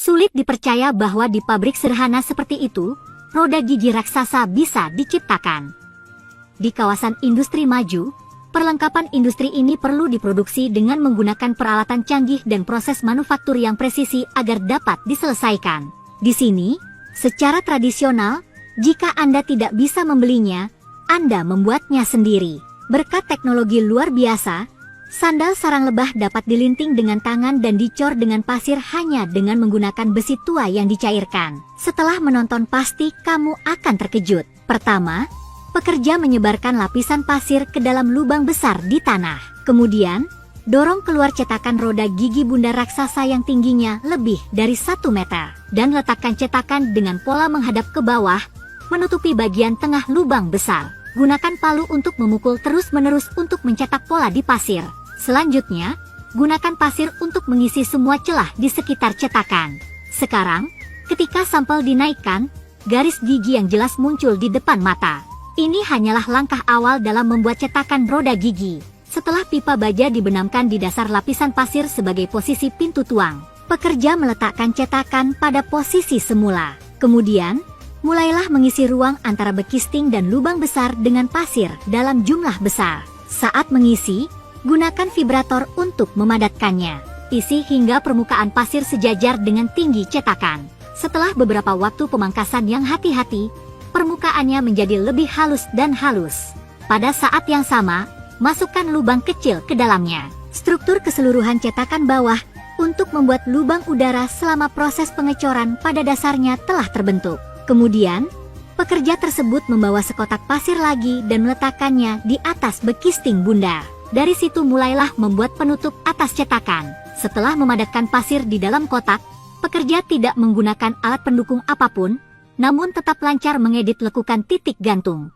Sulit dipercaya bahwa di pabrik sederhana seperti itu, roda gigi raksasa bisa diciptakan. Di kawasan industri maju, perlengkapan industri ini perlu diproduksi dengan menggunakan peralatan canggih dan proses manufaktur yang presisi agar dapat diselesaikan. Di sini, secara tradisional, jika Anda tidak bisa membelinya, Anda membuatnya sendiri. Berkat teknologi luar biasa, sandal sarang lebah dapat dilinting dengan tangan dan dicor dengan pasir hanya dengan menggunakan besi tua yang dicairkan. Setelah menonton pasti kamu akan terkejut. Pertama, pekerja menyebarkan lapisan pasir ke dalam lubang besar di tanah. Kemudian, dorong keluar cetakan roda gigi bunda raksasa yang tingginya lebih dari 1 meter. Dan letakkan cetakan dengan pola menghadap ke bawah, menutupi bagian tengah lubang besar. Gunakan palu untuk memukul terus-menerus untuk mencetak pola di pasir. Selanjutnya, gunakan pasir untuk mengisi semua celah di sekitar cetakan. Sekarang, ketika sampel dinaikkan, garis gigi yang jelas muncul di depan mata. Ini hanyalah langkah awal dalam membuat cetakan roda gigi. Setelah pipa baja dibenamkan di dasar lapisan pasir sebagai posisi pintu tuang, pekerja meletakkan cetakan pada posisi semula. Kemudian, mulailah mengisi ruang antara bekisting dan lubang besar dengan pasir dalam jumlah besar. Saat mengisi, gunakan vibrator untuk memadatkannya. Isi hingga permukaan pasir sejajar dengan tinggi cetakan. Setelah beberapa waktu pemangkasan yang hati-hati, permukaannya menjadi lebih halus dan halus. Pada saat yang sama, masukkan lubang kecil ke dalamnya. Struktur keseluruhan cetakan bawah untuk membuat lubang udara selama proses pengecoran pada dasarnya telah terbentuk. Kemudian, pekerja tersebut membawa sekotak pasir lagi dan meletakkannya di atas bekisting bunda. Dari situ mulailah membuat penutup atas cetakan. Setelah memadatkan pasir di dalam kotak, pekerja tidak menggunakan alat pendukung apapun, namun tetap lancar mengedit lekukan titik gantung.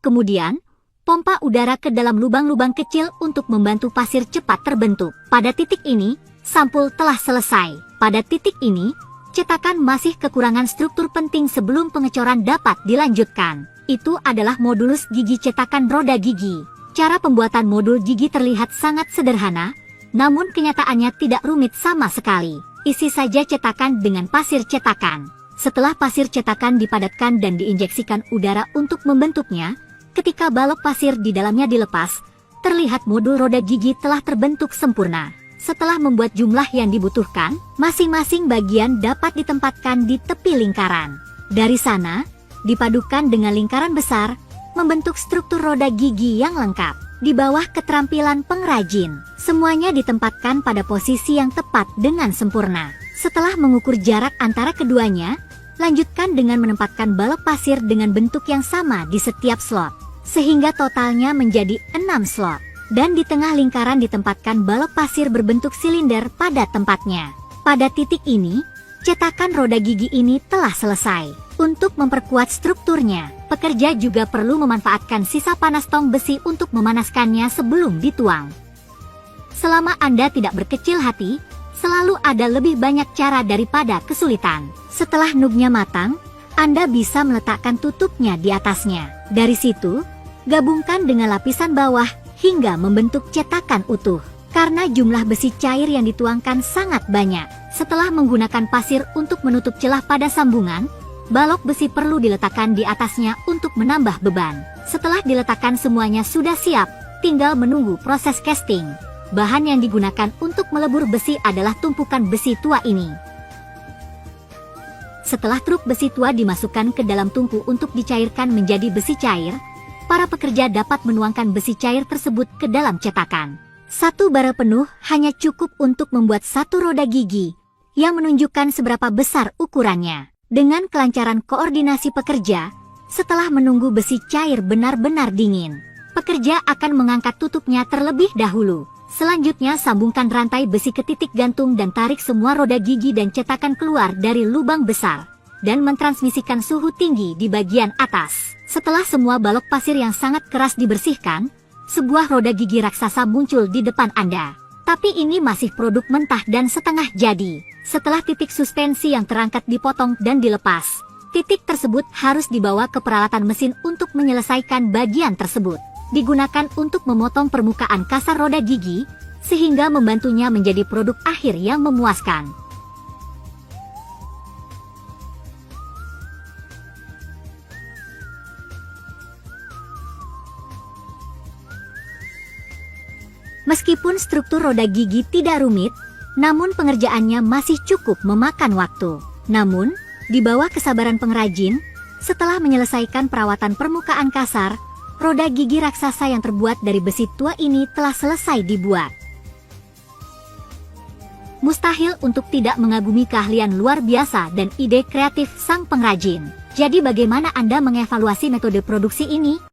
Kemudian, pompa udara ke dalam lubang-lubang kecil untuk membantu pasir cepat terbentuk. Pada titik ini, sampul telah selesai. Pada titik ini, cetakan masih kekurangan struktur penting sebelum pengecoran dapat dilanjutkan. Itu adalah modulus gigi cetakan roda gigi. Cara pembuatan modul gigi terlihat sangat sederhana, namun kenyataannya tidak rumit sama sekali. Isi saja cetakan dengan pasir cetakan. Setelah pasir cetakan dipadatkan dan diinjeksikan udara untuk membentuknya, ketika balok pasir di dalamnya dilepas, terlihat modul roda gigi telah terbentuk sempurna. Setelah membuat jumlah yang dibutuhkan, masing-masing bagian dapat ditempatkan di tepi lingkaran. Dari sana, dipadukan dengan lingkaran besar, membentuk struktur roda gigi yang lengkap. Di bawah keterampilan pengrajin, semuanya ditempatkan pada posisi yang tepat dengan sempurna. Setelah mengukur jarak antara keduanya, lanjutkan dengan menempatkan balok pasir dengan bentuk yang sama di setiap slot, sehingga totalnya menjadi 6 slot. Dan di tengah lingkaran ditempatkan balok pasir berbentuk silinder pada tempatnya. Pada titik ini, cetakan roda gigi ini telah selesai. Untuk memperkuat strukturnya, pekerja juga perlu memanfaatkan sisa panas tong besi untuk memanaskannya sebelum dituang. Selama Anda tidak berkecil hati, selalu ada lebih banyak cara daripada kesulitan. Setelah nugnya matang, Anda bisa meletakkan tutupnya di atasnya. Dari situ, gabungkan dengan lapisan bawah hingga membentuk cetakan utuh. Karena jumlah besi cair yang dituangkan sangat banyak, setelah menggunakan pasir untuk menutup celah pada sambungan, balok besi perlu diletakkan di atasnya untuk menambah beban. Setelah diletakkan semuanya sudah siap, tinggal menunggu proses casting. Bahan yang digunakan untuk melebur besi adalah tumpukan besi tua ini. Setelah truk besi tua dimasukkan ke dalam tungku untuk dicairkan menjadi besi cair, para pekerja dapat menuangkan besi cair tersebut ke dalam cetakan. Satu bara penuh hanya cukup untuk membuat satu roda gigi, yang menunjukkan seberapa besar ukurannya. Dengan kelancaran koordinasi pekerja, setelah menunggu besi cair benar-benar dingin, pekerja akan mengangkat tutupnya terlebih dahulu. Selanjutnya sambungkan rantai besi ke titik gantung dan tarik semua roda gigi dan cetakan keluar dari lubang besar, dan mentransmisikan suhu tinggi di bagian atas. Setelah semua balok pasir yang sangat keras dibersihkan, sebuah roda gigi raksasa muncul di depan Anda. Tapi ini masih produk mentah dan setengah jadi. Setelah titik suspensi yang terangkat dipotong dan dilepas, titik tersebut harus dibawa ke peralatan mesin untuk menyelesaikan bagian tersebut. Digunakan untuk memotong permukaan kasar roda gigi, sehingga membantunya menjadi produk akhir yang memuaskan. Meskipun struktur roda gigi tidak rumit, namun pengerjaannya masih cukup memakan waktu. Namun, di bawah kesabaran pengrajin, setelah menyelesaikan perawatan permukaan kasar, roda gigi raksasa yang terbuat dari besi tua ini telah selesai dibuat. Mustahil untuk tidak mengagumi keahlian luar biasa dan ide kreatif sang pengrajin. Jadi bagaimana Anda mengevaluasi metode produksi ini?